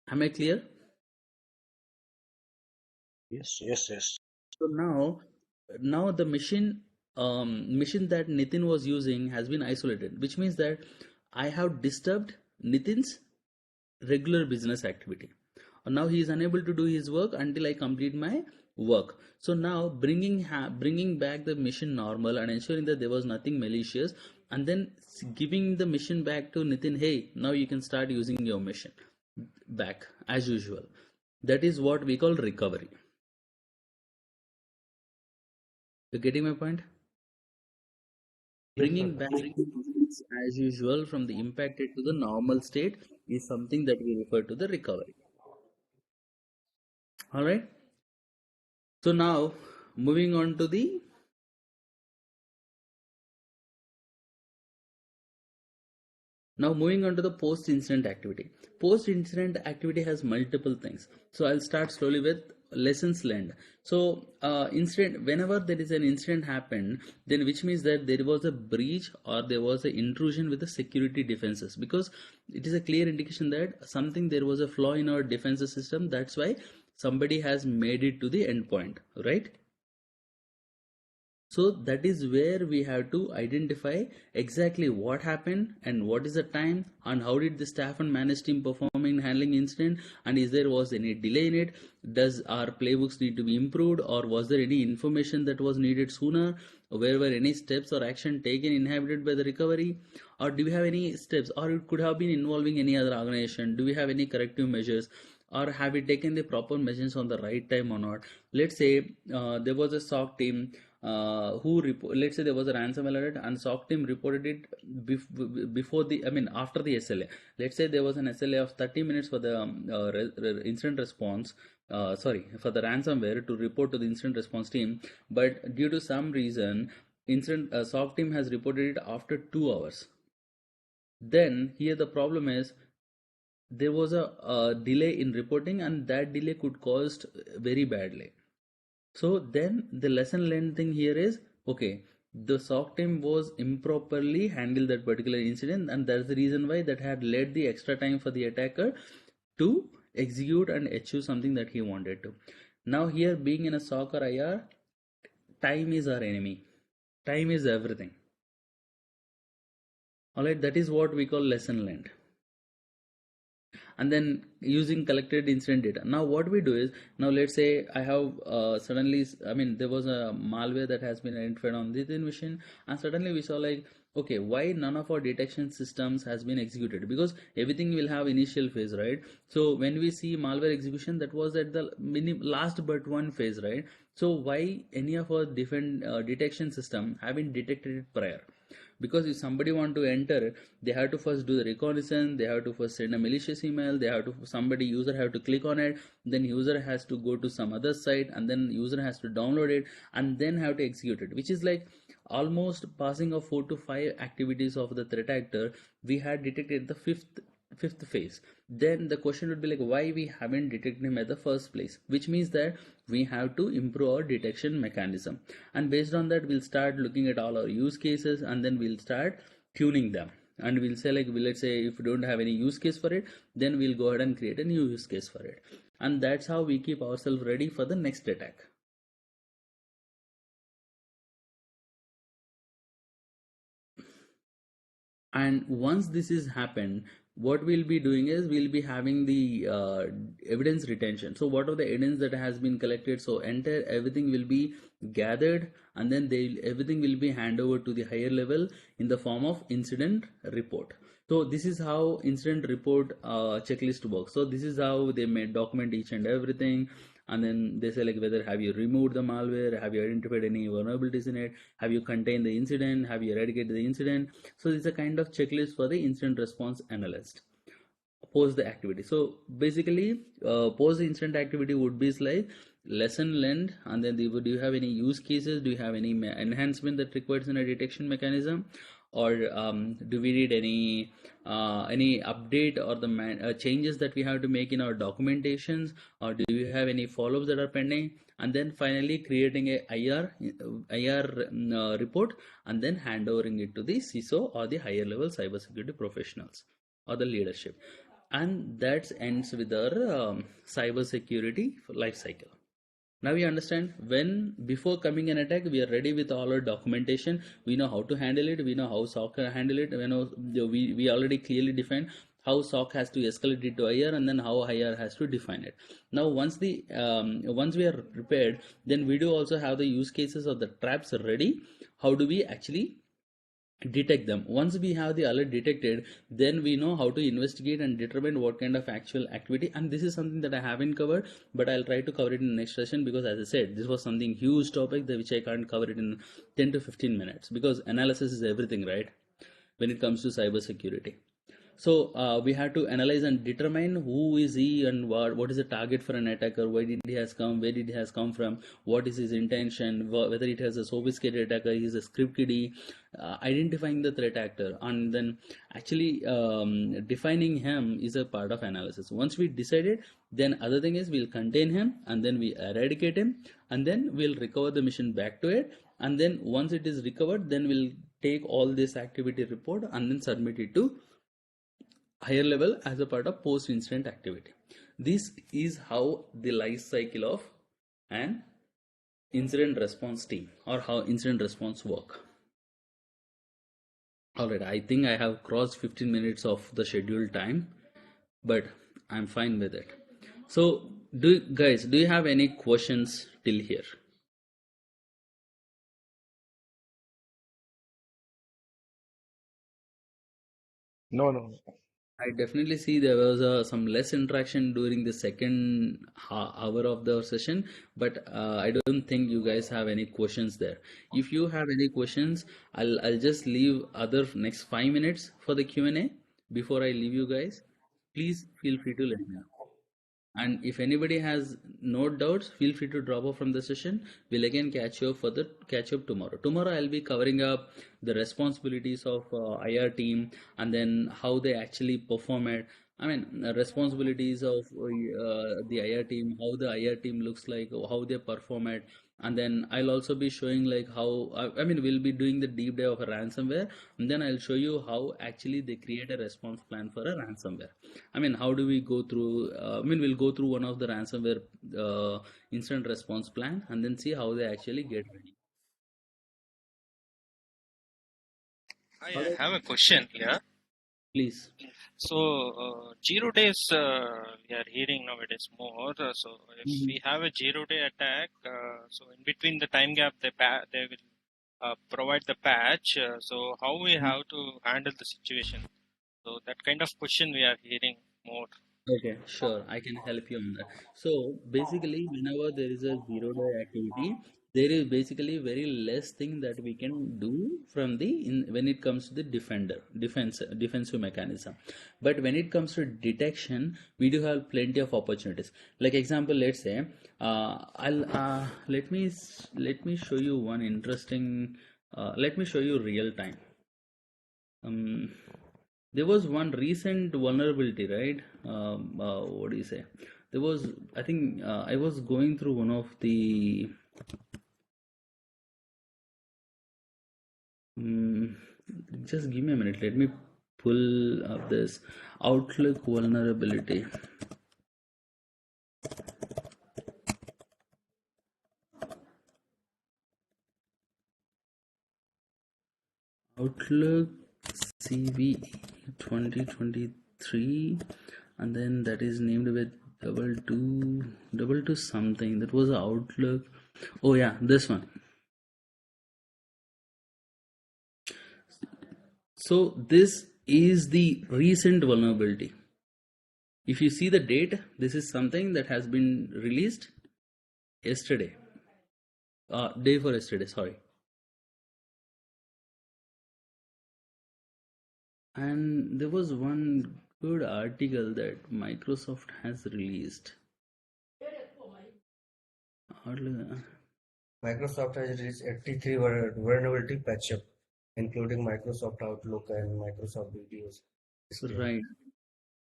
Am I clear? Yes, yes, yes. So now the machine that Nitin was using has been isolated, which means that I have disturbed Nitin's regular business activity. Now he is unable to do his work until I complete my work. So now bringing back the mission normal and ensuring that there was nothing malicious, and then giving the mission back to Nitin. Hey, now you can start using your mission back as usual. That is what we call recovery. You getting my point? Yes, sir. Bringing back things as usual from the impacted to the normal state is something that we refer to the recovery. All right. So now moving on to the post incident activity. Post incident activity has multiple things. So I'll start slowly with lessons learned. So incident, whenever there is an incident happened, then which means that there was a breach or there was an intrusion with the security defenses, because it is a clear indication that something, there was a flaw in our defenses system. That's why somebody has made it to the endpoint, right? So that is where we have to identify exactly what happened and what is the time and how did the staff and managed team perform in handling incident, and is there was any delay in it, does our playbooks need to be improved, or was there any information that was needed sooner, where were any steps or action taken inhibited by the recovery, or do we have any steps, or it could have been involving any other organization, do we have any corrective measures, or have we taken the proper measures on the right time or not. Let's say there was a SOC team let's say there was a ransomware alert and SOC team reported it before the, I mean, after the SLA. Let's say there was an SLA of 30 minutes for the incident response, sorry, for the ransomware to report to the incident response team, but due to some reason, SOC team has reported it after 2 hours. Then here the problem is there was a delay in reporting, and that delay could cost very badly. So then the lesson learned thing here is, okay, the SOC team was improperly handled that particular incident, and that's the reason why that had led the extra time for the attacker to execute and achieve something that he wanted to. Now here, being in a SOC or IR, time is our enemy. Time is everything. Alright, that is what we call lesson learned. And then using collected incident data. Now what we do is, now let's say I have suddenly, I mean, there was a malware that has been identified on this machine, and suddenly we saw like, okay, why none of our detection systems has been executed, because everything will have initial phase, right? So when we see malware execution, that was at the last but one phase, right? So why any of our different detection system haven't detected it prior? Because if somebody want to enter, they have to first do the reconnaissance, they have to first send a malicious email, they have to, somebody user have to click on it, then user has to go to some other site, and then user has to download it and then have to execute it, which is like almost passing of 4 to 5 activities of the threat actor. We had detected the fifth phase. Then the question would be like, why we haven't detected him at the first place, which means that we have to improve our detection mechanism, and based on that we'll start looking at all our use cases, and then we'll start tuning them, and we'll say like, let's say if we don't have any use case for it, then we'll go ahead and create a new use case for it, and that's how we keep ourselves ready for the next attack. And once this is happened, what we'll be doing is we'll be having the evidence retention. So what are the evidence that has been collected, so entire everything will be gathered, and then everything will be handed over to the higher level in the form of incident report. So this is how incident report checklist works. So this is how they may document each and everything, and then they say like, whether have you removed the malware, have you identified any vulnerabilities in it, have you contained the incident, have you eradicated the incident. So it's a kind of checklist for the incident response analyst post the activity. So basically post the incident activity would be like lesson learned, and then do you have any use cases, do you have any enhancement that requires in a detection mechanism, or do we need any update or the changes that we have to make in our documentations, or do you have any follow-ups that are pending, and then finally creating a IR report, and then hand overing it to the CISO or the higher level cybersecurity professionals or the leadership. and that ends with our cyber security life cycle. Now we understand, when before coming an attack, we are ready with all our documentation. We know how to handle it. We know how SOC can handle it. We already clearly define how SOC has to escalate it to IR, and then how IR has to define it. Now once we are prepared, then we do also have the use cases of the traps ready. How do we actually detect them? Once we have the alert detected, then we know how to investigate and determine what kind of actual activity. And this is something that I haven't covered, but I'll try to cover it in the next session, because as I said, this was something huge topic that which I can't cover it in 10 to 15 minutes, because analysis is everything, right, when it comes to cyber security. So we had to analyze and determine who is he and what is the target for an attacker, why did he has come, where did he has come from, what is his intention, whether it has a sophisticated attacker, he's a script kiddie, identifying the threat actor, and then actually defining him is a part of analysis. Once we decided, then other thing is we'll contain him, and then we eradicate him, and then we'll recover the mission back to it, and then once it is recovered, then we'll take all this activity report and then submit it to higher level as a part of post incident activity. This is how the life cycle of an incident response team, or how incident response work. All right, I think I have crossed 15 minutes of the scheduled time, but I'm fine with it. So do you have any questions till here? No. I definitely see there was some less interaction during the second hour of the session, but I don't think you guys have any questions there. If you have any questions, I'll just leave other next 5 minutes for the Q&A before I leave you guys. Please feel free to let me know. And if anybody has no doubts, feel free to drop off from the session. We'll again catch up tomorrow. Tomorrow I'll be covering up the responsibilities of IR team, and then how they actually perform it. I mean, responsibilities of the IR team, how the IR team looks like, how they perform it, and then I'll also be showing like how I mean, we'll be doing the deep dive of a ransomware, and then I'll show you how actually they create a response plan for a ransomware. I mean, how do we go through? We'll go through one of the ransomware incident response plan, and then see how they actually get ready. I have a question here. Please. So, 0 days we are hearing nowadays more. So, if we have a 0-day attack, so in between the time gap, they will provide the patch. So, how we have to handle the situation? So, that kind of question we are hearing more. Okay, sure. I can help you on that. So basically, whenever there is a 0-day activity, there is basically very less thing that we can do from when it comes to the defensive mechanism. But when it comes to detection, we do have plenty of opportunities. Like example, let's say, let me show you one interesting. Let me show you real time. There was one recent vulnerability, right? What do you say? There was, I think, I was going through one of the just give me a minute. Let me pull up this Outlook vulnerability. Outlook CVE 2023, and then that is named with double two something. That was Outlook. Oh yeah, this one. So this is the recent vulnerability. If you see the date, this is something that has been released yesterday. Day for yesterday, sorry. And there was one good article that Microsoft has released. Microsoft has released 83 vulnerability patch-up, including Microsoft Outlook and Microsoft Videos. Right.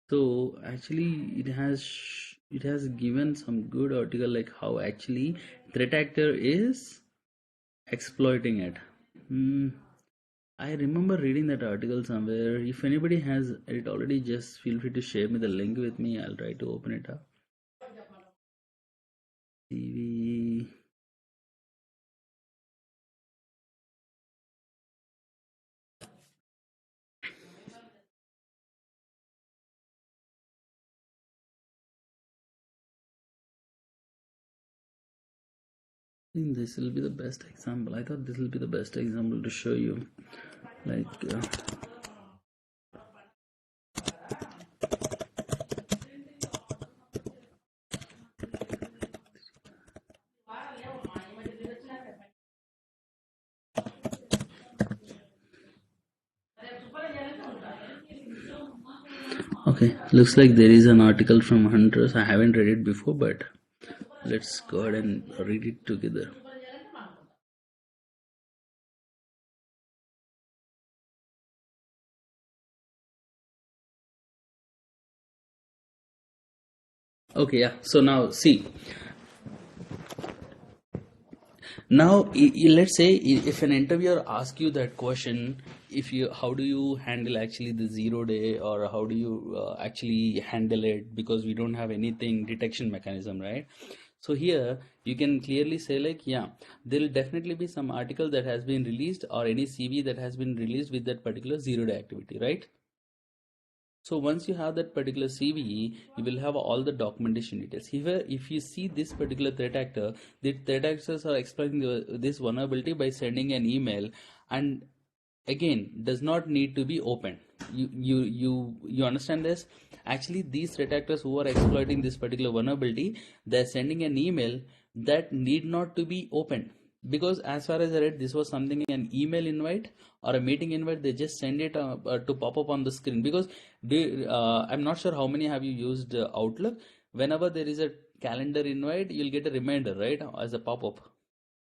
So actually, it has given some good article like how actually threat actor is exploiting it. I remember reading that article somewhere. If anybody has it already, just feel free to share me the link with me. I'll try to open it up. CV. I think this will be the best example. I thought this will be the best example to show you. Like, okay, looks like there is an article from Hunters. I haven't read it before, but let's go ahead and read it together. Okay, yeah. So now see. Now, let's say if an interviewer asks you that question, how do you handle actually the 0 day, or how do you actually handle it, because we don't have anything detection mechanism, right? So here you can clearly say like, yeah, there will definitely be some article that has been released or any CV that has been released with that particular 0 day activity, right? So once you have that particular CVE, you will have all the documentation details. Here, if you see this particular threat actor, the threat actors are exploiting this vulnerability by sending an email, and again, does not need to be open. You understand this? Actually, these threat actors who are exploiting this particular vulnerability, they're sending an email that need not to be opened, because as far as I read, this was something, an email invite or a meeting invite. They just send it to pop up on the screen, because I'm not sure how many have you used Outlook. Whenever there is a calendar invite, you'll get a reminder, right, as a pop-up,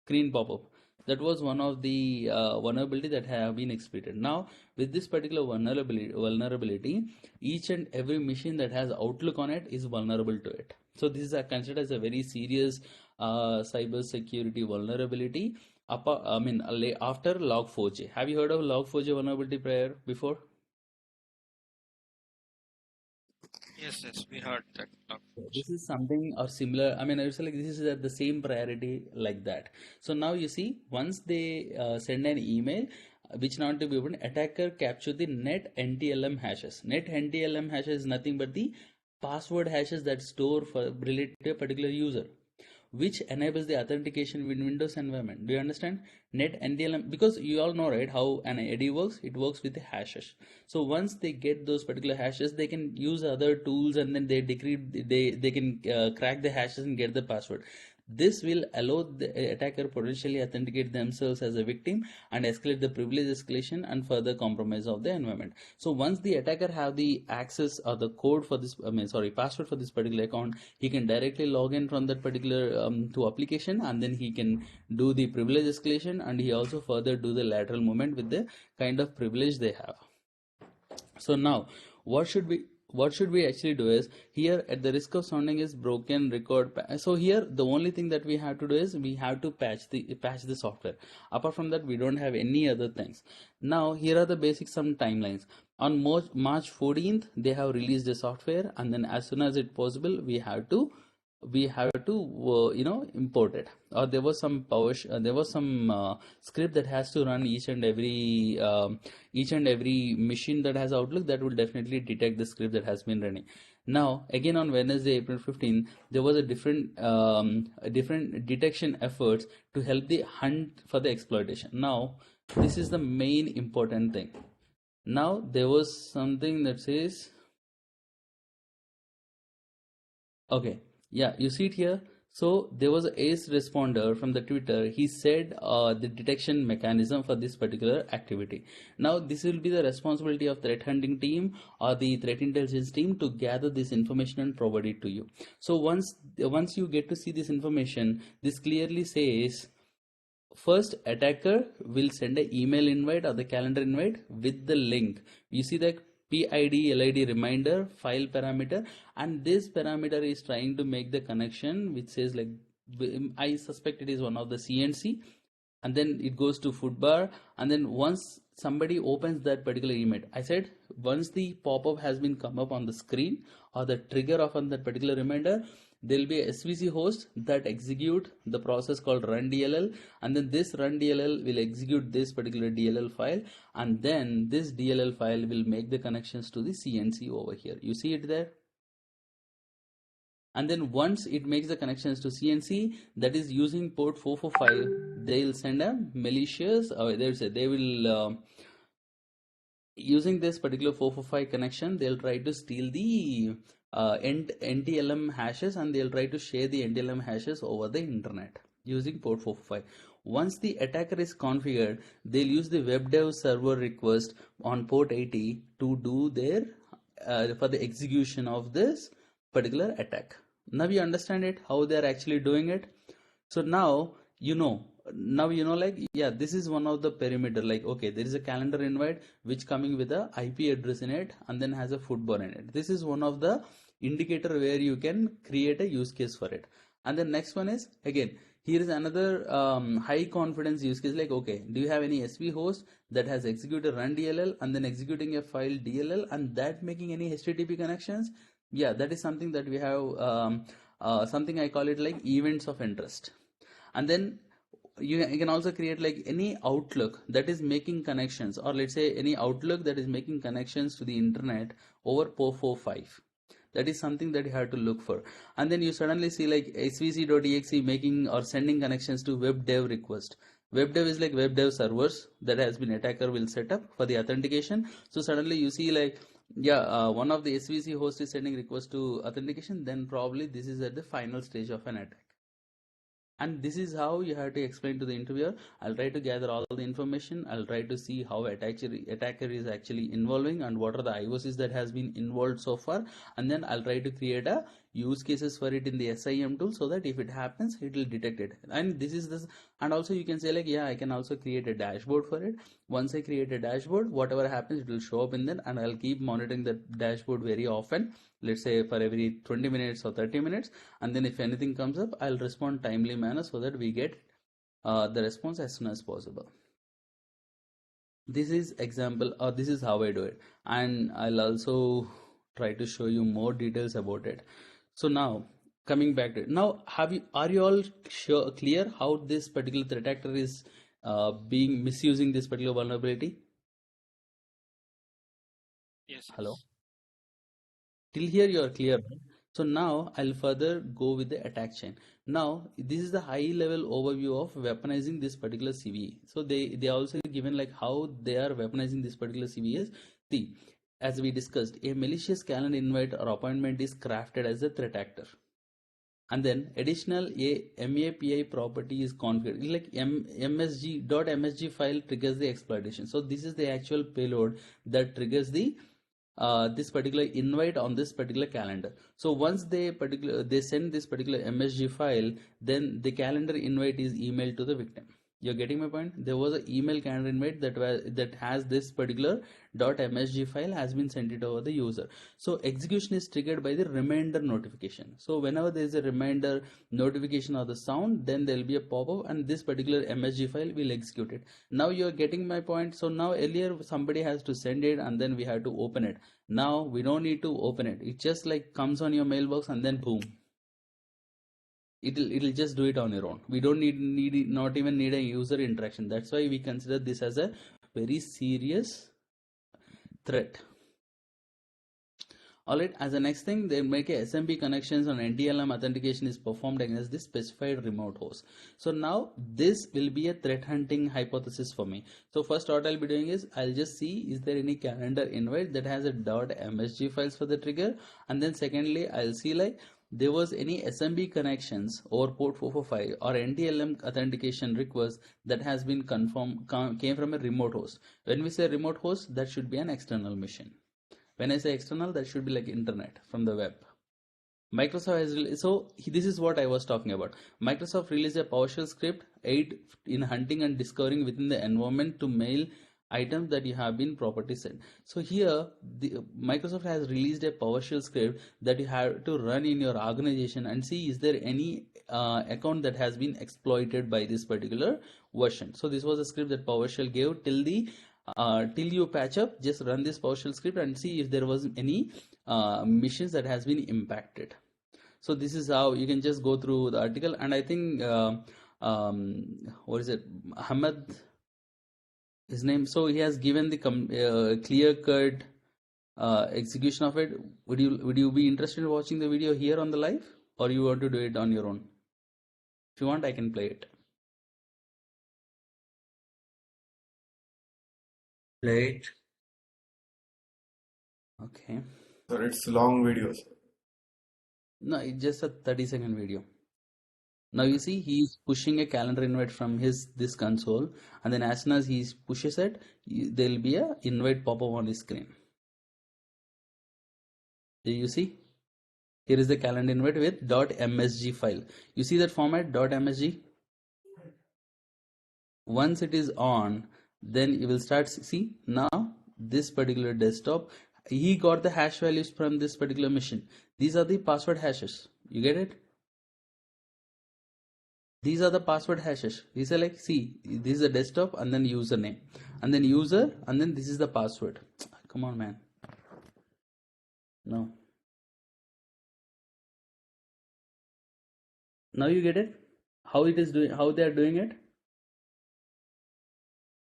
screen pop-up. That was one of the vulnerability that have been exploited. Now with this particular vulnerability, each and every machine that has Outlook on it is vulnerable to it. So this is considered as a very serious cyber security vulnerability. After Log4j. Have you heard of Log4j vulnerability prior before? Yes, we heard that talk. This is something or similar. I mean, I would say like this is at the same priority like that. So now you see, once they send an email, which not to be opened, attacker capture the net NTLM hashes. Net NTLM hashes is nothing but the password hashes that store for related to a particular user, which enables the authentication in Windows environment. Do you understand? Net NTLM, because you all know, right, how an AD works. It works with the hashes. So once they get those particular hashes, they can use other tools, and then they can crack the hashes and get the password. This will allow the attacker potentially authenticate themselves as a victim and escalate the privilege escalation and further compromise of the environment. So once the attacker have the access or the code for this, password for this particular account, he can directly log in from that particular to application, and then he can do the privilege escalation, and he also further do the lateral movement with the kind of privilege they have. So now what should we actually do is, here at the risk of sounding is broken record, so here the only thing that we have to do is we have to patch the software. Apart from that, we don't have any other things. Now here are the basic some timelines. On March 14th they have released the software, and then as soon as it possible we have to import it, or there was some script that has to run each and every machine that has Outlook, that will definitely detect the script that has been running. Now again, on Wednesday, April 15, there was a different detection efforts to help the hunt for the exploitation. Now this is the main important thing. Now there was something that says, okay, yeah, you see it here. So there was a ACE responder from the Twitter. He said the detection mechanism for this particular activity. Now this will be the responsibility of threat hunting team or the threat intelligence team to gather this information and provide it to you. So once you get to see this information, this clearly says, first, attacker will send an email invite or the calendar invite with the link. You see that PID LID reminder file parameter, and this parameter is trying to make the connection which says like, I suspect it is one of the CNC, and then it goes to food bar, and then once somebody opens that particular email. I said once the pop-up has been come up on the screen or the trigger of on that particular reminder, there will be a SVC host that execute the process called run DLL, and then this run DLL will execute this particular DLL file, and then this DLL file will make the connections to the CNC over here. You see it there? And then once it makes the connections to CNC, that is using port 445, they'll send a malicious, they will using this particular 445 connection, they'll try to steal the NTLM hashes, and they'll try to share the NTLM hashes over the internet using port 445. Once the attacker is configured, they'll use the web dev server request on port 80 to do their for the execution of this particular attack. Now you understand it, how they're actually doing it. So now you know like, yeah, this is one of the perimeter, like, okay, there is a calendar invite which coming with a IP address in it and then has a footbar in it. This is one of the indicator where you can create a use case for it. And the next one is, again, here is another high confidence use case, like, okay, do you have any SV host that has executed run DLL and then executing a file DLL and that making any HTTP connections? Yeah, that is something that we have, something I call it like events of interest. And then you can also create like any Outlook that is making connections, or let's say any Outlook that is making connections to the internet over port 445. That is something that you have to look for. And then you suddenly see like svc.exe making or sending connections to web dev request. Web dev is like web dev servers that has been attacker will set up for the authentication. So suddenly you see like, yeah, one of the SVC host is sending request to authentication, then probably this is at the final stage of an attack. And this is how you have to explain to the interviewer. I'll try to gather all the information. I'll try to see how attacker is actually involving and what are the IOCs that has been involved so far. And then I'll try to create a use cases for it in the SIM tool so that if it happens, it will detect it. And this is this. And also you can say like, yeah, I can also create a dashboard for it. Once I create a dashboard, whatever happens, it will show up in there, and I'll keep monitoring the dashboard very often. Let's say for every 20 minutes or 30 minutes. And then if anything comes up, I'll respond timely manner so that we get the response as soon as possible. This is example, or this is how I do it. And I'll also try to show you more details about it. So now coming back to it, now are you all clear how this particular threat actor is being misusing this particular vulnerability? Yes. Hello. Till here you are clear. So now I'll further go with the attack chain. Now this is the high level overview of weaponizing this particular CVE. So they also given like how they are weaponizing this particular CVE. See, as we discussed, a malicious calendar invite or appointment is crafted as a threat actor. And then additional MAPI property is configured, like MSG.msg file triggers the exploitation. So this is the actual payload that triggers the this particular invite on this particular calendar. So once they send this particular MSG file, then the calendar invite is emailed to the victim. You're getting my point? There was an email calendar invite that has this particular .msg file has been sent it over the user. So execution is triggered by the reminder notification. So whenever there is a reminder notification of the sound, then there will be a pop-up and this particular MSG file will execute it. Now you're getting my point. So now earlier somebody has to send it and then we have to open it. Now we don't need to open it. It just like comes on your mailbox and then boom. It'll just do it on your own. We don't not even need a user interaction. That's why we consider this as a very serious threat. Alright, as the next thing, they make a SMB connections on NTLM authentication is performed against the specified remote host. So now this will be a threat hunting hypothesis for me. So first what I'll be doing is I'll just see is there any calendar invite that has a .msg files for the trigger, and then secondly I'll see like there was any SMB connections over port 445 or NTLM authentication request that has been confirmed came from a remote host. When we say remote host, that should be an external machine. When I say external, that should be like internet from the web. Microsoft has so this is what I was talking about. Microsoft released a PowerShell script aid in hunting and discovering within the environment to mail items that you have been property set. So here Microsoft has released a PowerShell script that you have to run in your organization and see is there any account that has been exploited by this particular version. So this was a script that PowerShell gave till the till you patch up, just run this PowerShell script and see if there was any missions that has been impacted. So this is how you can just go through the article. And I think what is it, Ahmed, his name, so he has given the clear cut execution of it. Would you be interested in watching the video here on the live, or you want to do it on your own? If you want, I can play it. Play it. Okay. Sir, it's long videos. No, it's just a 30-second video. Now you see he's pushing a calendar invite from this console, and then as soon as he pushes it, there'll be a invite pop-up on his screen. Do you see? Here is the calendar invite with .msg file. You see that format .msg? Once it is on, then you will start see now this particular desktop. He got the hash values from this particular machine. These are the password hashes. You get it? These are the password hashes. These are like, see, this is a desktop and then username and then user and then this is the password. Come on, man. No. Now you get it? How it is doing, how they are doing it?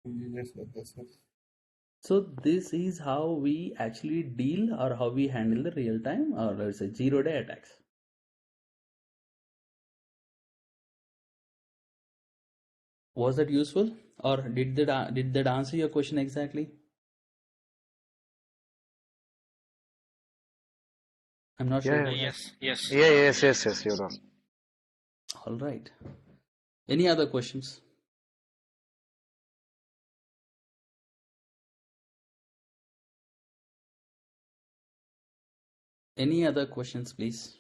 Yes, sir. So this is how we actually deal or how we handle the real-time or let's say zero-day attacks. Was that useful, or did that answer your question exactly? I'm not sure. Yes. Yes, you're on. All right. Any other questions? Any other questions, please?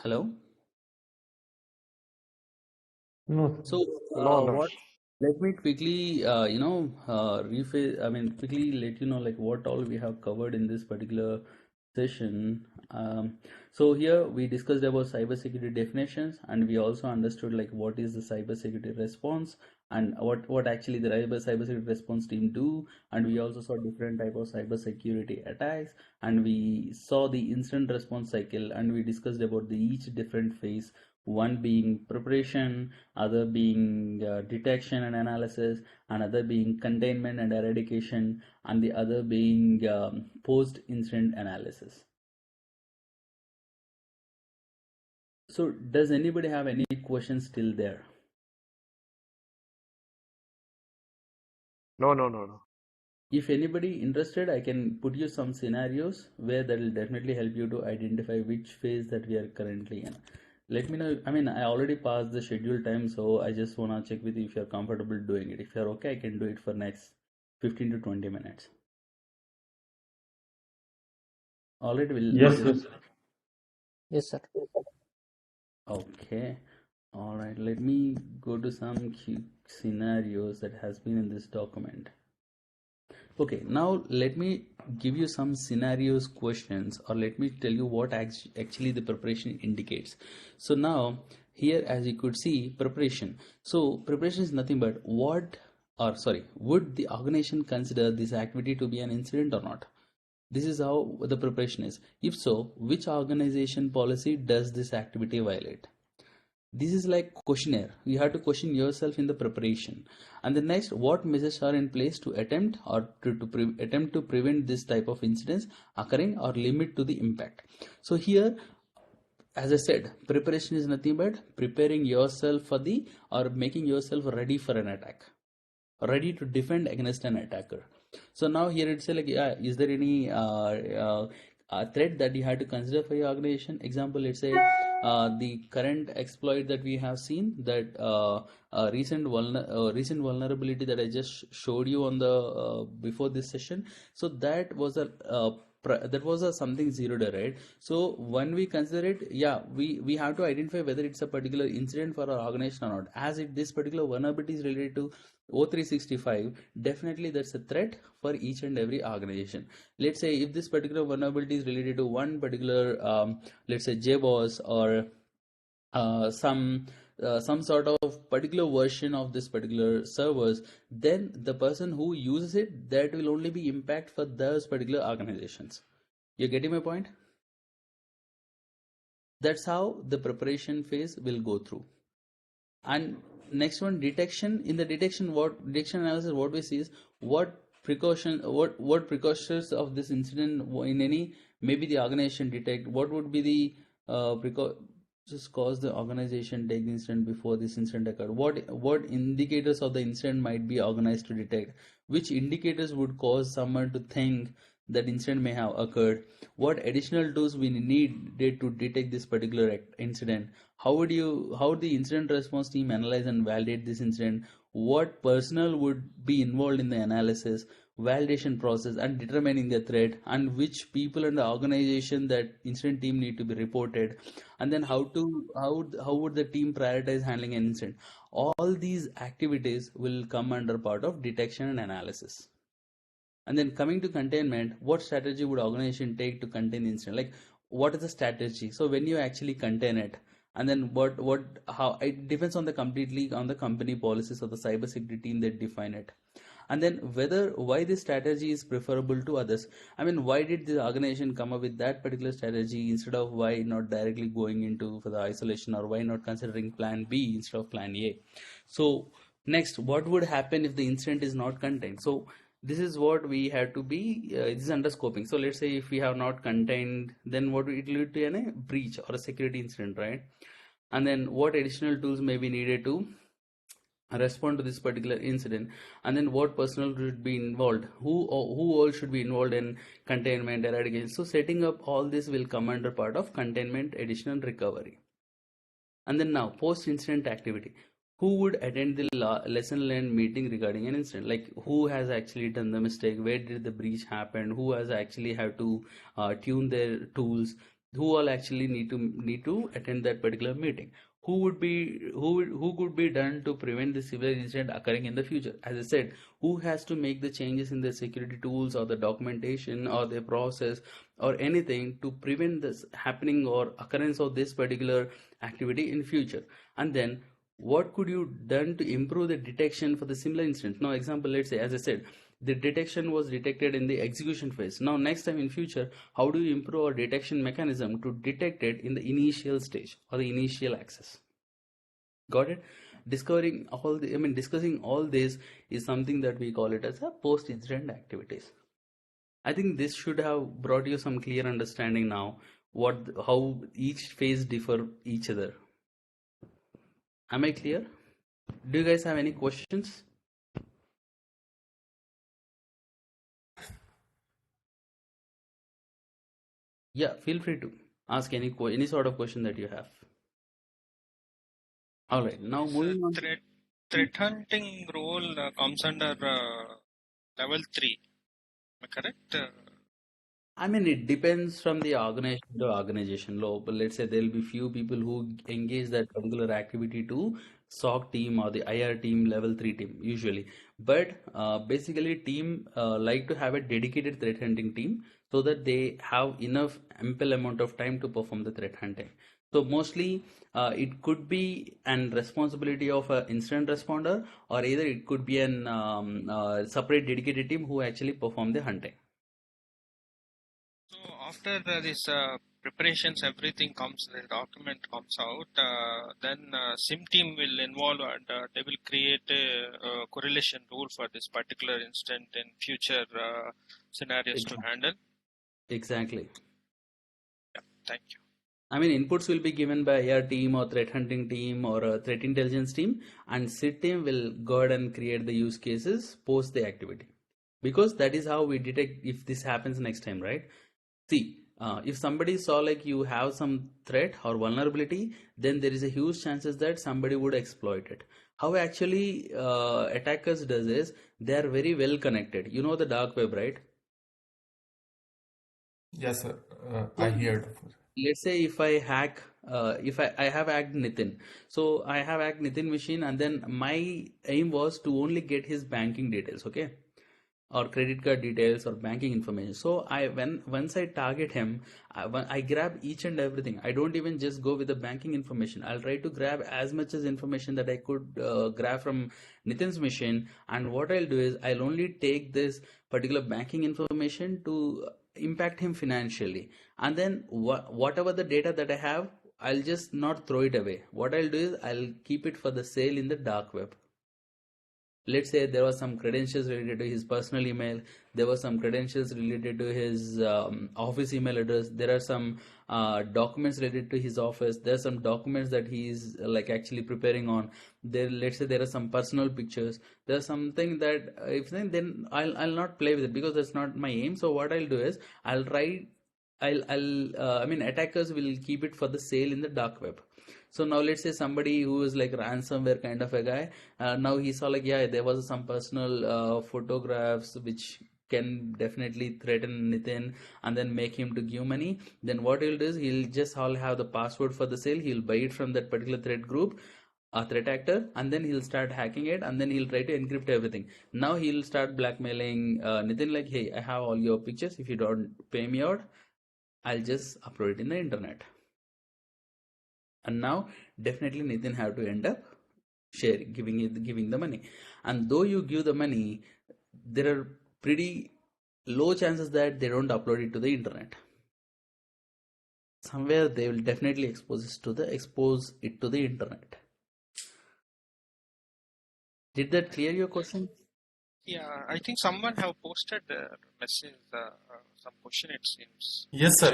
Hello? No. So, No. let me quickly, quickly let you know like what all we have covered in this particular session. So here we discussed about cybersecurity definitions, and we also understood like what is the cybersecurity response and what actually the cybersecurity response team do, and we also saw different type of cybersecurity attacks, and we saw the incident response cycle, and we discussed about the each different phase, one being preparation, other being detection and analysis, another being containment and eradication, and the other being post-incident analysis. So does anybody have any questions still there? No. If anybody interested, I can put you some scenarios where that will definitely help you to identify which phase that we are currently in. Let me know. I mean, I already passed the scheduled time, so I just want to check with you if you're comfortable doing it. If you're okay, I can do it for next 15 to 20 minutes. All right, Yes, sir. Okay. All right, let me go to some key scenarios that has been in this document. Okay, now let me give you some scenarios questions, or let me tell you what actually the preparation indicates. So now here, as you could see, preparation. So preparation is nothing but would the organization consider this activity to be an incident or not? This is how the preparation is. If so, which organization policy does this activity violate? This is like questionnaire. You have to question yourself in the preparation. And the next, what measures are in place to attempt or attempt to prevent this type of incidents occurring or limit to the impact? So here, as I said, preparation is nothing but preparing yourself for or making yourself ready for an attack, ready to defend against an attacker. So now here it's like, is there any threat that you had to consider for your organization? Example, let's say the current exploit that we have seen, that recent vulnerability that I just showed you on the before this session. So that was a something zero day, right? So when we consider it, we have to identify whether it's a particular incident for our organization or not, as this particular vulnerability is related to O365, definitely that's a threat for each and every organization. Let's say if this particular vulnerability is related to one particular, let's say JBoss or some sort of particular version of this particular servers, then the person who uses it, that will only be impact for those particular organizations. You're getting my point? That's how the preparation phase will go through. And next one, detection. In the detection analysis, what we see is what precautions of this incident in any, maybe the organization detect, what would be the just cause the organization take the incident before this incident occurred, what indicators of the incident might be organized to detect, which indicators would cause someone to think that incident may have occurred, what additional tools we needed to detect this particular incident, how the incident response team analyze and validate this incident, what personnel would be involved in the analysis, validation process, and determining the threat, and which people in the organization that incident team need to be reported, and then how would the team prioritize handling an incident. All these activities will come under part of detection and analysis. And then coming to containment, what strategy would organization take to contain the incident? Like, what is the strategy? So when you actually contain it, and then how it depends on the completely on the company policies of the cybersecurity team that define it. And then why this strategy is preferable to others. I mean, why did the organization come up with that particular strategy instead of why not directly going into for the isolation, or why not considering plan B instead of plan A? So next, what would happen if the incident is not contained? So this is what we have to be, this is under scoping. So let's say if we have not contained, then what it will lead to a breach or a security incident, right? And then what additional tools may be needed to respond to this particular incident, and then what personnel should be involved, who all should be involved in containment, eradication. So setting up all this will come under part of containment, additional recovery. And then now post incident activity, who would attend the lesson learned meeting regarding an incident, like who has actually done the mistake, where did the breach happen, who has actually have to tune their tools, who all actually need to attend that particular meeting, who could be done to prevent the similar incident occurring in the future. As I said, who has to make the changes in the security tools or the documentation or the process or anything to prevent this happening or occurrence of this particular activity in future. And then what could you done to improve the detection for the similar incident. Now example, let's say, as I said, the detection was detected in the execution phase. Now next time in future, how do you improve our detection mechanism to detect it in the initial stage or the initial access? Got it? Discovering discussing all this is something that we call it as a post incident activities. I think this should have brought you some clear understanding now how each phase differ each other. Am I clear? Do you guys have any questions? Yeah, feel free to ask any sort of question that you have. All right, now moving on. Threat hunting role comes under level 3. Am I correct? I mean, it depends from the organization to organization. But let's say there'll be few people who engage that particular activity to SOC team or the IR team, level 3 team usually. But basically team like to have a dedicated threat hunting team so that they have enough ample amount of time to perform the threat hunting. So mostly it could be an responsibility of an incident responder, or either it could be an separate dedicated team who actually perform the hunting. So after this preparations, everything comes, the document comes out, then SIM team will involve and they will create a correlation rule for this particular incident in future scenarios to handle. Exactly. Yeah, thank you. I mean, inputs will be given by AR team or threat hunting team or a threat intelligence team, and SIT team will go ahead and create the use cases post the activity, because that is how we detect if this happens next time, right? See, if somebody saw like you have some threat or vulnerability, then there is a huge chances that somebody would exploit it. How actually attackers does is they are very well connected. You know the dark web, right? Yes, sir. I heard. Let's say if I hack if I have hacked Nitin, so I have hacked Nitin machine, and then my aim was to only get his banking details, okay, or credit card details or banking information. So once I target him, I grab each and everything. I don't even just go with the banking information. I'll try to grab as much as information that I could grab from Nitin's machine. And what I'll do is I'll only take this particular banking information to impact him financially. And then whatever the data that I have, I'll just not throw it away. What I'll do is I'll keep it for the sale in the dark web. Let's say there was some credentials related to his personal email, there were some credentials related to his office email address, there are some documents related to his office, there are some documents that he's like actually preparing on there. Let's say there are some personal pictures, there's something that if then I'll not play with it, because that's not my aim. So what I'll do is I'll try I mean, attackers will keep it for the sale in the dark web. So now let's say somebody who is like ransomware kind of a guy, now he saw like, yeah, there was some personal photographs which can definitely threaten Nitin and then make him to give money. Then what he'll do is he'll just all have the password for the sale. He'll buy it from that particular threat group, a threat actor, and then he'll start hacking it, and then he'll try to encrypt everything. Now he'll start blackmailing Nitin like, hey, I have all your pictures. If you don't pay me out, I'll just upload it in the internet. And now definitely Nitin have to end up sharing, giving the money. And though you give the money, there are pretty low chances that they don't upload it to the internet. Somewhere they will definitely expose it to the internet. Did that clear your question? Yeah, I think someone have posted the message, some question it seems. Yes, sir.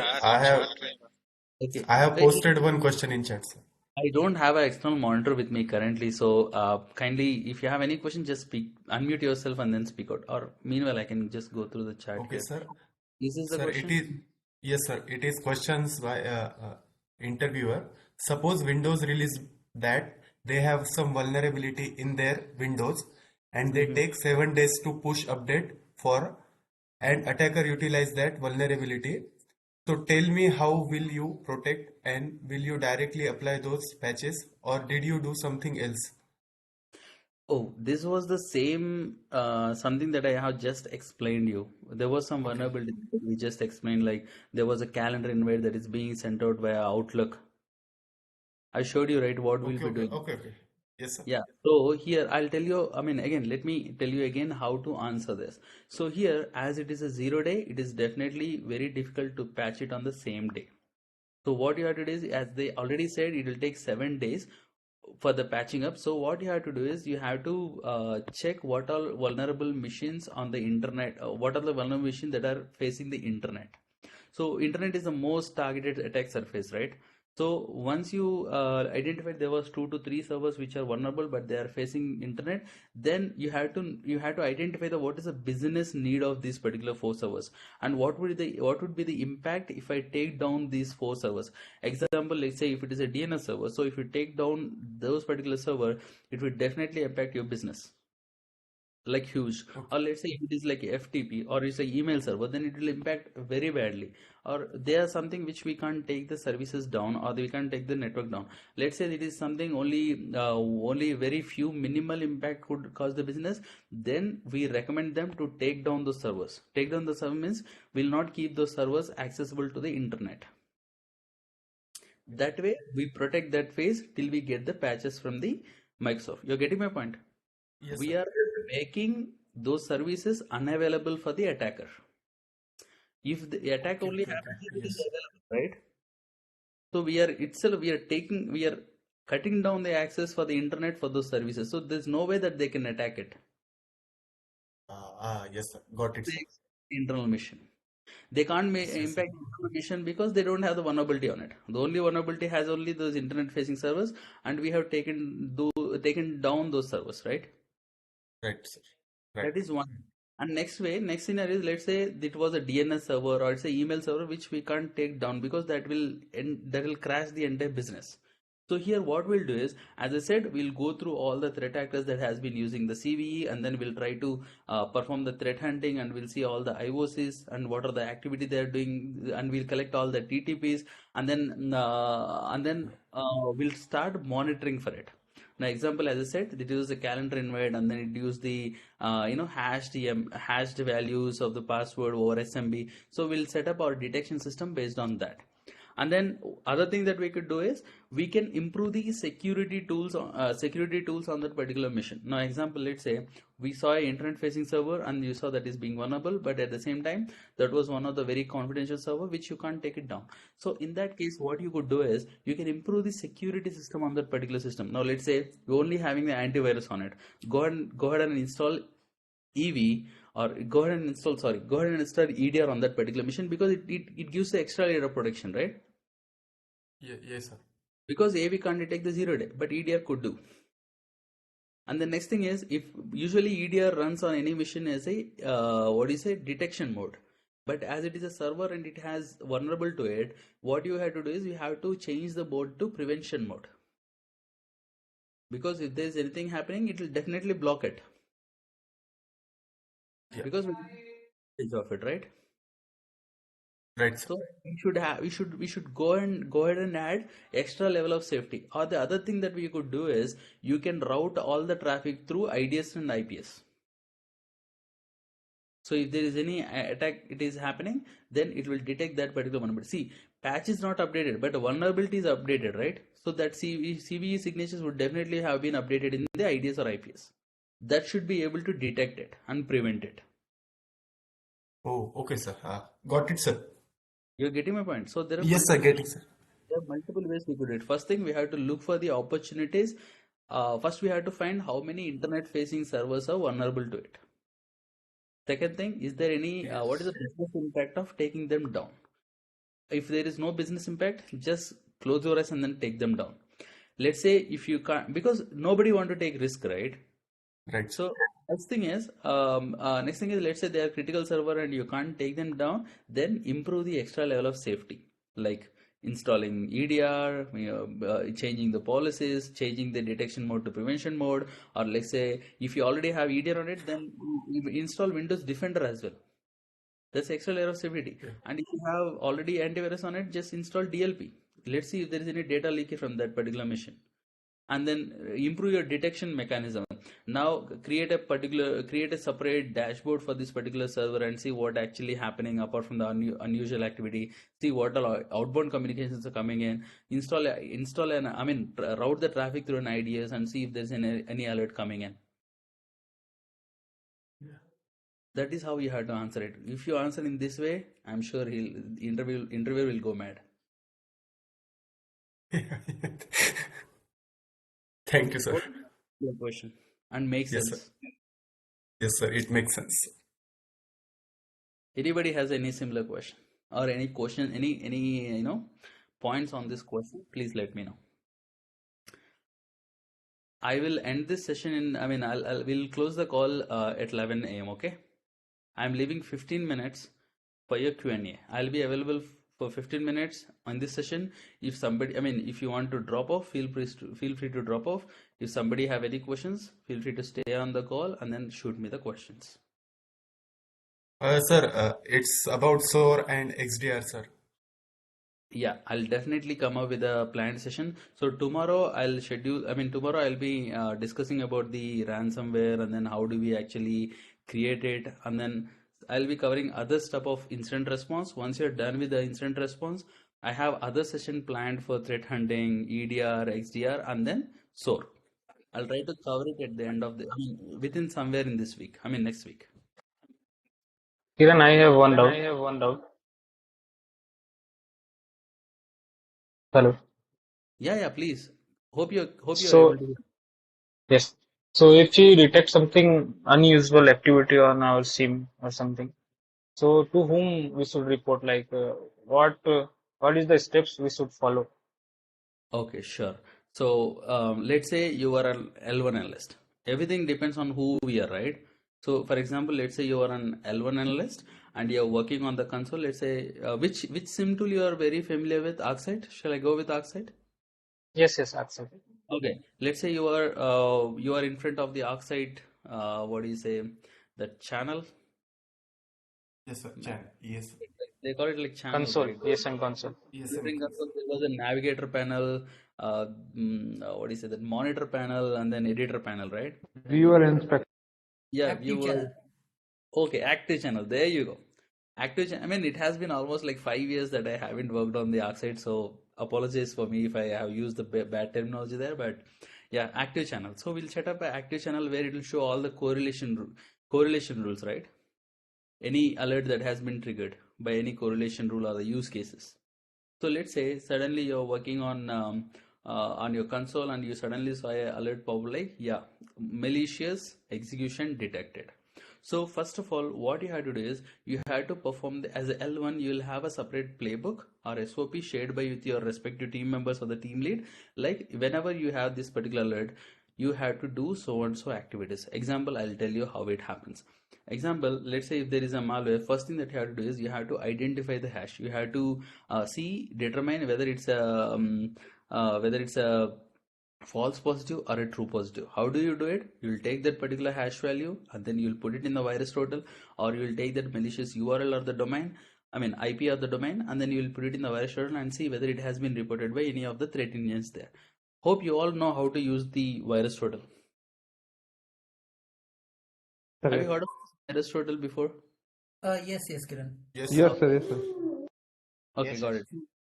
Okay. I have posted one question in chat, sir. I don't have an external monitor with me currently, so kindly, if you have any question, just speak, unmute yourself and then speak out. Or meanwhile, I can just go through the chat Okay, here. sir. This is the Sir, question. yes, sir. It is questions by interviewer. Suppose Windows release that they have some vulnerability in their Windows, and they take 7 days to push update for, and attacker utilize that vulnerability. So tell me, how will you protect, and will you directly apply those patches, or did you do something else? Oh, this was the same something that I have just explained you. There was some Okay. vulnerability that we just explained, like there was a calendar invite that is being sent out via Outlook. I showed you, right, what we'll Okay, be okay, doing. okay, okay. Yes, sir. Yeah, so here I'll tell you, I mean, again, let me tell you again how to answer this. So here, as it is a 0 day, it is definitely very difficult to patch it on the same day. So what you have to do is, as they already said, it will take 7 days for the patching up. So what you have to do is you have to check what all vulnerable machines on the internet, what are the vulnerable machines that are facing the internet. So internet is the most targeted attack surface, right? So once you identify there was 2 to 3 servers which are vulnerable but they are facing internet, then you have to identify what is the business need of these particular 4 servers, and what would be the impact if I take down these 4 servers. Example, let's say if it is a DNS server, so if you take down those particular server, it will definitely impact your business like huge. Okay. Or let's say if it is like FTP or it's a email server, then it will impact very badly. Or there are something which we can't take the services down, or we can't take the network down. Let's say it is something only very few minimal impact could cause the business, then we recommend them to take down those servers. Take down the server means will not keep those servers accessible to the internet. That way we protect that phase till we get the patches from the Microsoft. You're getting my point? Yes, We sir. are making those services unavailable for the attacker. If the attack only Okay, happens if it is yes. available, right? So we are cutting down the access for the internet for those services. So there's no way that they can attack it. Yes, sir. Got it, sir. The internal mission. They can't Yes, yes, impact the internal mission because they don't have the vulnerability on it. The only vulnerability has only those internet facing servers, and we have taken down those servers, right? right, sir. Right. That is one. And next scenario is, let's say it was a DNS server or it's a email server which we can't take down because that will crash the entire business. So here what we'll do is, as I said, we'll go through all the threat actors that has been using the CVE, and then we'll try to perform the threat hunting, and we'll see all the IOCs and what are the activity they're doing, and we'll collect all the TTPs, and then we'll start monitoring for it. Now, example, as I said, it uses a calendar invite, and then it used the hashed values of the password over SMB. So we'll set up our detection system based on that. And then other thing that we could do is we can improve the security tools on that particular mission. Now, example, let's say we saw an internet facing server and you saw that is being vulnerable, but at the same time that was one of the very confidential server which you can't take it down. So in that case, what you could do is you can improve the security system on that particular system. Now, let's say you're only having the antivirus on it. Go ahead and install EV, or go ahead and install EDR on that particular mission, because it gives the extra layer of protection, right? Yes, sir. Because AV can't detect the 0-day, but EDR could do. And the next thing is, if usually EDR runs on any mission as a detection mode, but as it is a server and it has vulnerable to it, what you have to do is you have to change the mode to prevention mode, because if there is anything happening, it will definitely block it. Yeah. Because of it, right? Right, sir. So we should go ahead and add extra level of safety. Or the other thing that we could do is you can route all the traffic through IDS and IPS. So if there is any attack it is happening, then it will detect that particular vulnerability. See, patch is not updated, but vulnerability is updated, right? So that CVE signatures would definitely have been updated in the IDS or IPS. That should be able to detect it and prevent it. Oh, okay, sir. Got it, sir. You're getting my point. So there are Yes, sir. Getting, sir. there are multiple ways we could do it. First thing, we have to look for the opportunities. First, we have to find how many internet-facing servers are vulnerable to it. Second thing, is there any what is the business impact of taking them down? If there is no business impact, just close your eyes and then take them down. Let's say if you can't, because nobody want to take risk, right? Right. So next thing is let's say they are critical server and you can't take them down, then improve the extra level of safety, like installing EDR, changing the policies, changing the detection mode to prevention mode, or let's say if you already have EDR on it, then you install Windows Defender as well. That's extra layer of safety. Yeah. And if you have already antivirus on it, just install DLP. Let's see if there is any data leakage from that particular mission. And then improve your detection mechanism. Now create a separate dashboard for this particular server and see what actually happening apart from the unusual activity. See what all outbound communications are coming in. Route the traffic through an IDS and see if there's any alert coming in. Yeah. That is how you have to answer it. If you answer in this way, I'm sure interviewer will go mad. Thank you, sir. What is your question? And makes Yes, sense. sir. Yes, sir. It makes sense. Anybody has any similar question or any question, any points on this question? Please let me know. I will end this session in. We'll close the call at 11 a.m. Okay. I'm leaving 15 minutes for your Q&A. I'll be available for 15 minutes on this session. If somebody, if you want to drop off, feel free to drop off. If somebody have any questions, feel free to stay on the call and then shoot me the questions. Sir, it's about SOAR and XDR, sir. Yeah, I'll definitely come up with a planned session. So tomorrow tomorrow I'll be discussing about the ransomware and then how do we actually create it, and then I'll be covering other stuff of incident response. Once you're done with the incident response, I have other session planned for threat hunting, EDR, XDR, and then SOAR. I'll try to cover it at the end of within somewhere in this week. Next week. Kiran, I have one doubt. Hello. Yeah, please. Hope you're So, able to. yes. So if we detect something unusual activity on our SIM or something, so to whom we should report? Like, what is the steps we should follow? Okay, sure. So let's say you are an L1 analyst. Everything depends on who we are, right? So for example, let's say you are an L1 analyst and you're working on the console. Let's say which SIM tool you are very familiar with? ArcSight? Shall I go with ArcSight? Yes, absolutely. Okay, let's say you are in front of the oxide, what do you say, the channel. Yes, sir. Chat. Yes, sir. They call it like channel, Console, right? ESM console. ESM During console. console, there was a navigator panel, what do you say, that monitor panel, and then editor panel, right? Viewer inspector. Yeah, Active viewer. channel. Okay, active channel. There you go. Active channel. I mean, it has been almost like 5 years that I haven't worked on the oxide, so apologize for me if I have used the bad terminology there. But yeah, active channel. So we'll set up an active channel where it will show all the correlation rules, right? Any alert that has been triggered by any correlation rule or the use cases. So let's say suddenly you're working on your console and you suddenly saw a alert pop like, yeah, malicious execution detected. So first of all, what you have to do is you have to perform as a L1. You'll have a separate playbook or SOP shared by with your respective team members or the team lead. Like whenever you have this particular alert, you have to do so and so activities. Example, I'll tell you how it happens. Example, let's say if there is a malware, first thing that you have to do is you have to identify the hash. You have to determine whether it's a false positive or a true positive. How do you do it? You'll take that particular hash value and then you'll put it in the VirusTotal, or you'll take that malicious URL or the domain, I mean IP of the domain, and then you'll put it in the VirusTotal and see whether it has been reported by any of the threat engines there. Hope you all know how to use the VirusTotal. Have you heard of VirusTotal before? Yes, Kiran. Yes, Yes, sir. sir. Yes, sir. Okay, Yes, got it.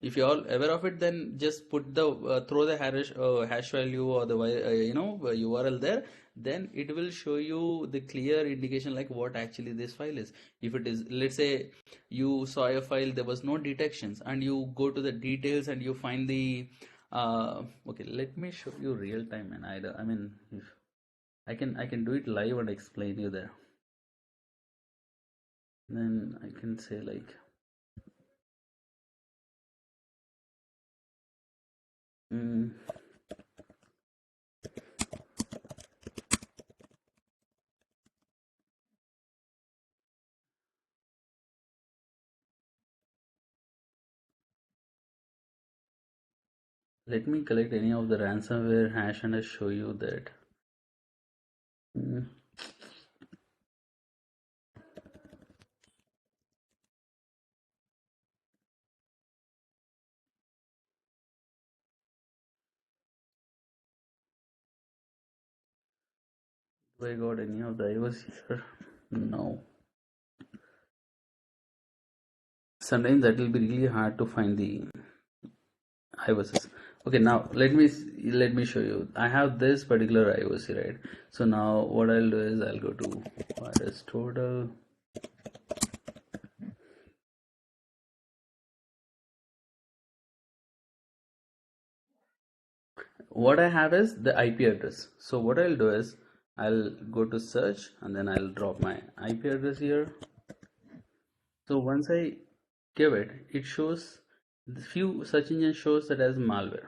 If you're all aware of it, then just put the throw the hash value or the URL there. Then it will show you the clear indication like what actually this file is. If it is, let's say you saw a file, there was no detections, and you go to the details and you find the okay. Let me show you real time, and I mean, if I can do it live and explain you there. Then I can say like. Mm, Let me collect any of the ransomware hash and I'll show you that. Mm. Do I got any of the IOs here? No. Sometimes that will be really hard to find the IOSs. Okay, now let me show you. I have this particular IOC, right? So now what I'll do is I'll go to VirusTotal. What I have is the IP address. So what I'll do is I'll go to search and then I'll drop my IP address here. So once I give it, it shows the few search engine shows that as malware.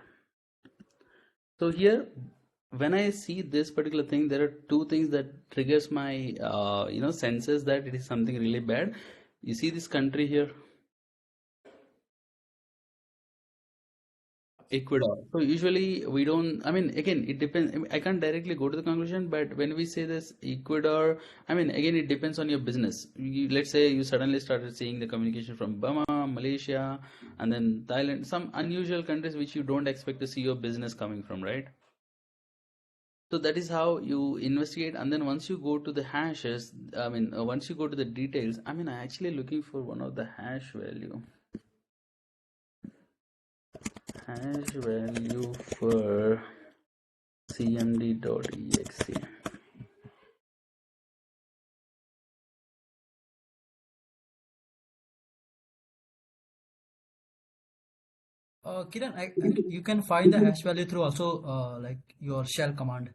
So here, when I see this particular thing, there are two things that triggers my senses that it is something really bad. You see this country here, Ecuador. So usually we don't, I mean, again, it depends. I can't directly go to the conclusion, but when we say this Ecuador, I mean, again, it depends on your business. Let's say you suddenly started seeing the communication from Burma, Malaysia, and then Thailand, some unusual countries which you don't expect to see your business coming from, right? So that is how you investigate, and then once you go to the hashes, I mean, once you go to the details, I mean, I'm actually looking for one of the hash value for cmd.exe. Kiran, you can find the hash value through also like your shell command.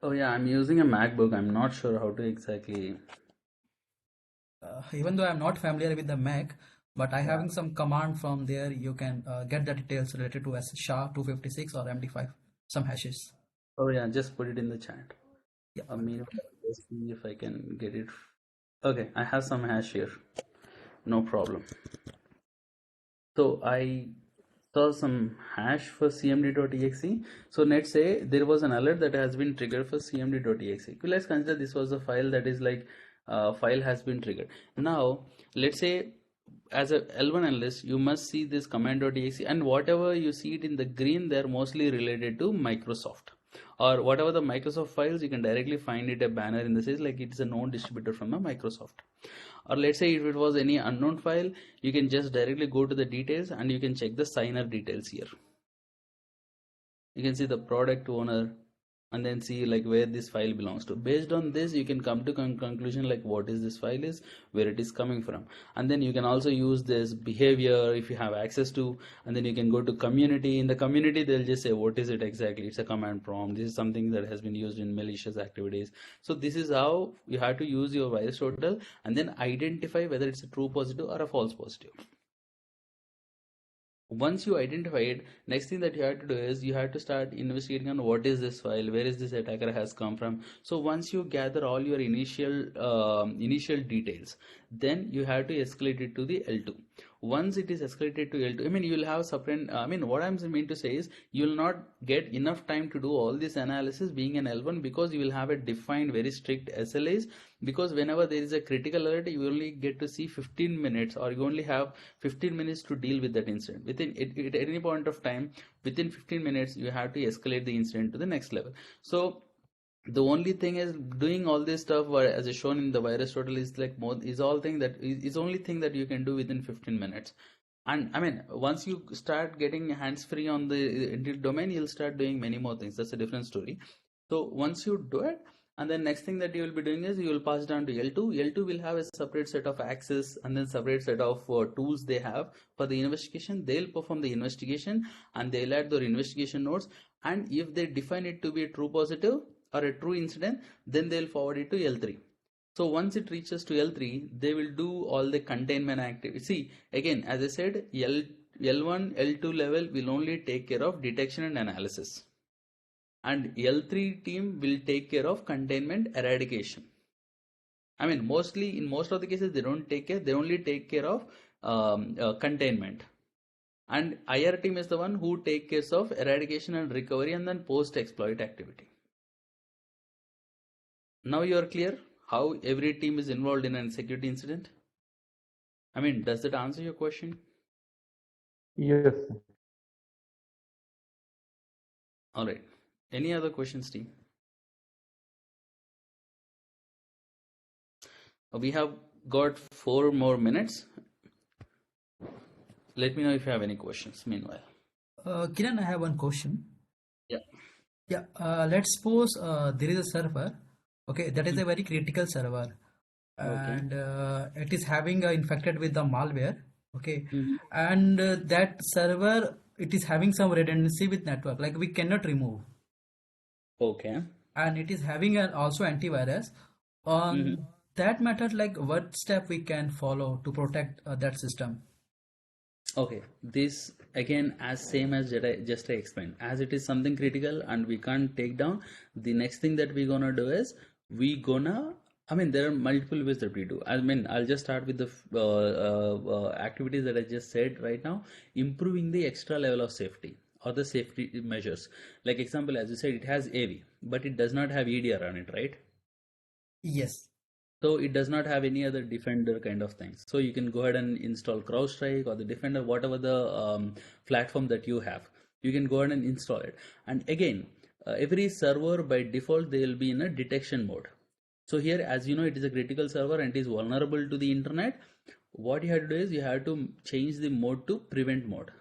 Oh yeah, I'm using a MacBook. I'm not sure how to exactly. Even though I'm not familiar with the Mac, but I having some command from there, you can get the details related to SHA-256 or MD5, some hashes. Oh yeah, just put it in the chat. Yeah. I mean, let's see if I can get it. Okay, I have some hash here. No problem. So I saw some hash for cmd.exe. So let's say there was an alert that has been triggered for cmd.exe. Let's consider this was a file that is like file has been triggered. Now let's say as a L1 analyst, you must see this command.exe, and whatever you see it in the green, they're mostly related to Microsoft. Or whatever the Microsoft files, you can directly find it a banner in the says like it's a known distributor from a Microsoft. Or let's say if it was any unknown file, you can just directly go to the details and you can check the signer details here. You can see the product owner and then see like where this file belongs to. Based on this, you can come to conclusion like what is this file is, where it is coming from. And then you can also use this behavior if you have access to, and then you can go to community. In the community, they'll just say what is it exactly. It's a command prompt. This is something that has been used in malicious activities. So this is how you have to use your VirusTotal and then identify whether it's a true positive or a false positive. Once you identify it, next thing that you have to do is you have to start investigating on what is this file, where is this attacker has come from. So once you gather all your initial details, then you have to escalate it to the L2. Once it is escalated to L2, I mean you will have separate, I mean what I'm mean to say is you will not get enough time to do all this analysis being an L1, because you will have a defined very strict SLAs, because whenever there is a critical alert, you only get to see 15 minutes, or you only have 15 minutes to deal with that incident. Within at any point of time, within 15 minutes, you have to escalate the incident to the next level. So the only thing is doing all this stuff as is shown in the VirusTotal is like only thing that you can do within 15 minutes. And I mean, once you start getting hands-free on the domain, you'll start doing many more things. That's a different story. So once you do it, and then next thing that you will be doing is you will pass down to L2. L2 will have a separate set of access and then separate set of tools they have for the investigation. They'll perform the investigation and they'll add their investigation notes. And if they define it to be a true positive or a true incident, then they'll forward it to L3. So once it reaches to L3, they will do all the containment activity. See, again, as I said, L1, L2 level will only take care of detection and analysis. And L3 team will take care of containment eradication. I mean, mostly in most of the cases, they don't take care, they only take care of containment. And IR team is the one who take care of eradication and recovery and then post-exploit activity. Now you are clear how every team is involved in a security incident? I mean, does that answer your question? Yes. All right. Any other questions, team? We have got 4 more minutes. Let me know if you have any questions meanwhile. Kiran, I have one question. Yeah. Let's suppose there is a server, okay, that is a very critical server, and it is having infected with the malware, okay, and that server, it is having some redundancy with network, like we cannot remove. Okay. And it is having also antivirus. On that matter, like what step we can follow to protect that system? Okay, this again as same as I explained, as it is something critical and we can't take down, the next thing that we're gonna do is I mean, there are multiple ways that we do. I mean, I'll just start with the activities that I just said right now, improving the extra level of safety or the safety measures. Like example, as you said, it has AV, but it does not have EDR on it, right? Yes. So it does not have any other Defender kind of things. So you can go ahead and install CrowdStrike or the Defender, whatever the platform that you have. You can go ahead and install it. And again, every server by default, they will be in a detection mode. So here, as you know, it is a critical server and it is vulnerable to the internet. What you have to do is you have to change the mode to prevent mode.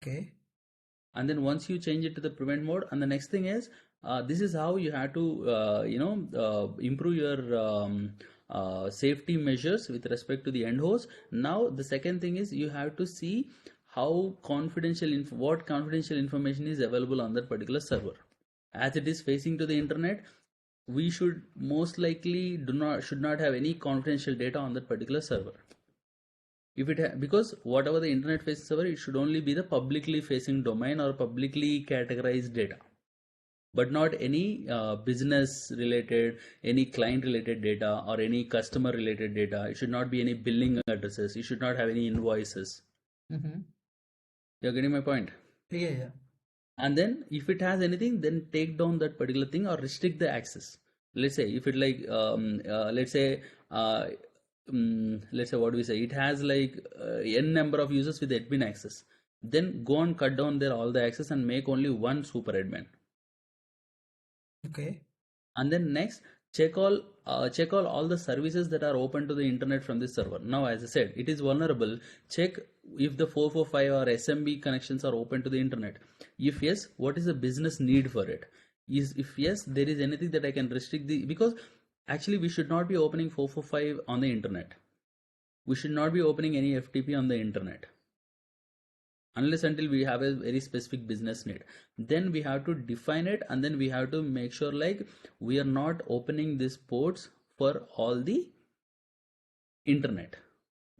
Okay. And then once you change it to the prevent mode, and the next thing is, this is how you have to improve your safety measures with respect to the end host. Now the second thing is you have to see how what confidential information is available on that particular server. As it is facing to the internet, we should most likely should not have any confidential data on that particular server. If it because whatever the internet facing server, it should only be the publicly facing domain or publicly categorized data, but not any business related, any client related data or any customer related data. It should not be any billing addresses. You should not have any invoices. You're getting my point? Yeah. And then if it has anything, then take down that particular thing or restrict the access. Let's say if it like uh, let's say what do we say, it has like n number of users with admin access, then go and cut down their all the access and make only one super admin. Okay. And then next, check all the services that are open to the internet from this server. Now, as I said, it is vulnerable. Check if the 445 or SMB connections are open to the internet. If yes, what is the business need for it? If yes, there is anything that I can restrict because actually we should not be opening 445 on the internet. We should not be opening any FTP on the internet unless until we have a very specific business need. Then we have to define it, and then we have to make sure like we are not opening these ports for all the internet,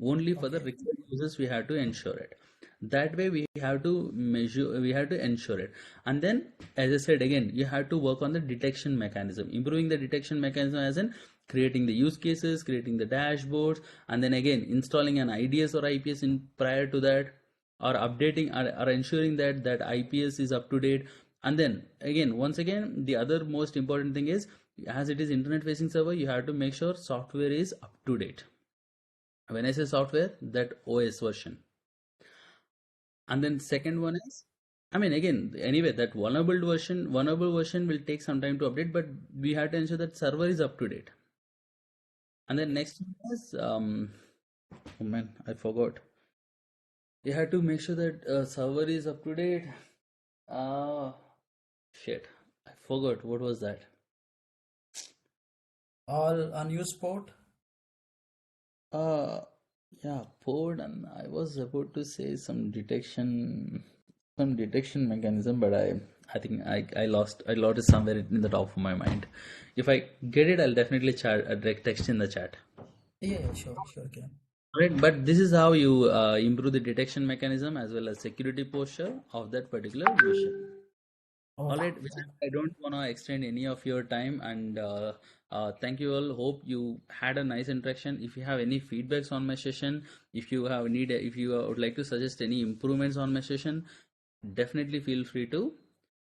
only for the Okay. required users. We have to ensure it. That way we have to ensure it. And then, as I said again, you have to work on the detection mechanism, improving the detection mechanism, as in creating the use cases, creating the dashboards, and then again installing an IDS or IPS in prior to that, or updating or ensuring that IPS is up to date. And then again, once again, the other most important thing is, as it is internet facing server, you have to make sure software is up to date. When I say software, that OS version. And then second one is, I mean, again, anyway, that vulnerable version will take some time to update, but we have to ensure that server is up to date. And then next one is, oh man, I forgot. You have to make sure that server is up to date. Shit, I forgot. What was that? All unused port. Yeah, port, and I was about to say some detection mechanism, but I think I lost it somewhere in the top of my mind. If I get it, I'll definitely direct text in the chat. Yeah, sure, Kiran. Right, but this is how you improve the detection mechanism as well as security posture of that particular machine. All Okay. right, Vijay, I don't want to extend any of your time, and thank you all. Hope you had a nice interaction. If you have any feedbacks on my session, if you would like to suggest any improvements on my session, definitely feel free to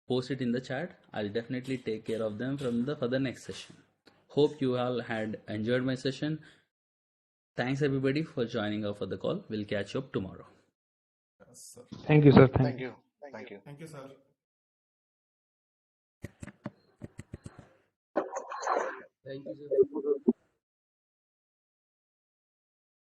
post it in the chat. I'll definitely take care of them for the next session. Hope you all had enjoyed my session. Thanks everybody for joining us for the call. We'll catch you up tomorrow. Yes, sir. Thank you, sir. Thank you. Thank you. Thank you, sir. Thank you, sir.